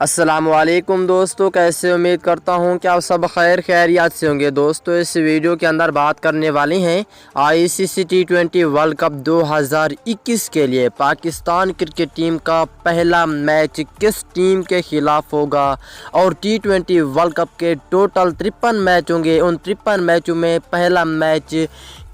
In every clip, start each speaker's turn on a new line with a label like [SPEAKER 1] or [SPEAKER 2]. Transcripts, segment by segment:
[SPEAKER 1] السلام علیکم دوستو، کیسے امید کرتا ہوں کہ آپ سب خیریات سے ہوں گے۔ دوستو اس ویڈیو کے اندر بات کرنے والی ہیں ICC T20 ورلڈ کپ 2021 کے لیے پاکستان کرکٹ ٹیم کا پہلا میچ کس ٹیم کے خلاف ہوگا، اور T20 ورلڈ کپ کے ٹوٹل 53 میچ ہوں گے۔ ان 53 میچوں میں پہلا میچ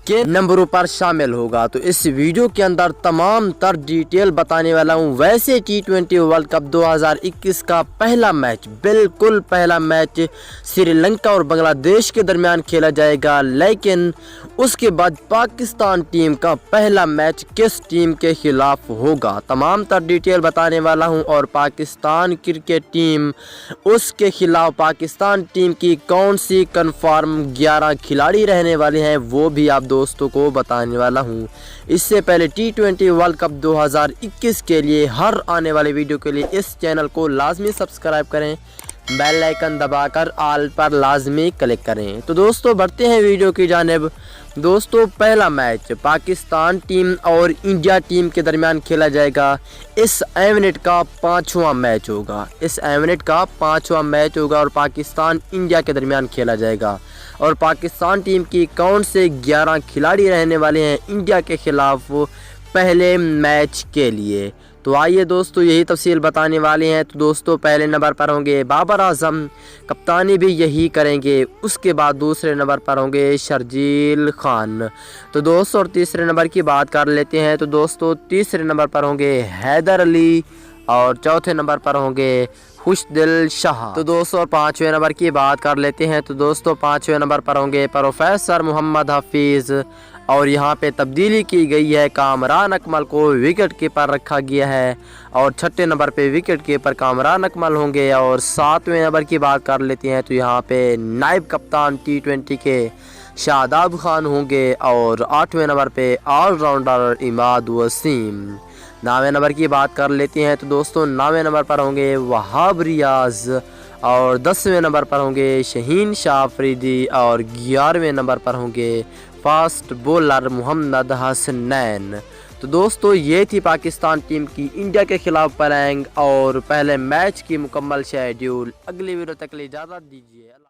[SPEAKER 1] کے نمبروں پر شامل ہوگا، تو اس ویڈیو کے اندر تمام تر ڈیٹیل بتانے والا ہوں۔ ویسے T20 ورلڈ کپ 2021 کا پہلا میچ، بالکل پہلا میچ سری لنکا اور بنگلہ دیش کے درمیان کھیلا جائے گا، لیکن اس کے بعد پاکستان ٹیم کا پہلا میچ کس ٹیم کے خلاف ہوگا، تمام تر ڈیٹیل بتانے والا ہوں۔ اور پاکستان کرکٹ ٹیم، اس کے خلاف پاکستان ٹیم کی کون سی کنفرم 11 کھلاڑی رہنے والے ہیں، وہ بھی آپ دوستوں کو بتانے والا ہوں۔ اس سے پہلے T20 ورلڈ کپ 2021 کے لیے ہر آنے والے ویڈیو کے لیے اس چینل کو لازمی سبسکرائب کریں، بیل آئیکن دبا کر آل پر لازمی کلک کریں۔ تو دوستو بڑھتے ہیں ویڈیو کی جانب۔ دوستو پہلا میچ پاکستان ٹیم اور انڈیا ٹیم کے درمیان کھیلا جائے گا۔ اس ایونٹ کا 5واں میچ ہوگا، اور پاکستان انڈیا کے درمیان کھیلا جائے گا۔ اور پاکستان ٹیم کی کون سے 11 کھلاڑی رہنے والے ہیں انڈیا کے خلاف پہلے میچ کے لیے، تو آئیے دوستو یہی تفصیل بتانے والے ہیں۔ تو دوستو پہلے نمبر پر ہوں گے بابر اعظم، کپتانی بھی یہی کریں گے۔ اس کے بعد دوسرے نمبر پر ہوں گے شرجیل خان۔ تو دوستو اور تیسرے نمبر کی بات کر لیتے ہیں، تو دوستو تیسرے نمبر پر ہوں گے حیدر علی، اور چوتھے نمبر پر ہوں گے خوشدل شاہ۔ تو دوستو اور پانچویں نمبر کی بات کر لیتے ہیں، تو دوستو پانچویں نمبر پر ہوں گے پروفیسر محمد حفیظ، اور یہاں پہ تبدیلی کی گئی ہے، کامران اکمل کو وکٹ کیپر رکھا گیا ہے، اور چھٹے نمبر پہ وکٹ کیپر کامران اکمل ہوں گے۔ اور ساتویں نمبر کی بات کر لیتے ہیں، تو یہاں پہ نائب کپتان T20 کے شاداب خان ہوں گے، اور 8ویں نمبر پہ آل راؤنڈر اماد وسیم۔ 9ویں نمبر کی بات کر لیتے ہیں، تو دوستو 9ویں نمبر پر ہوں گے وہاب ریاض، اور 10ویں نمبر پر ہوں گے شہین شاہ افریدی، اور 11ویں نمبر پر ہوں گے فاسٹ بولر محمد حسنین۔ تو دوستو یہ تھی پاکستان ٹیم کی انڈیا کے خلاف پلاننگ اور پہلے میچ کی مکمل شیڈیول۔ اگلی ویڈیو تک کے لیے اجازت دیجیے۔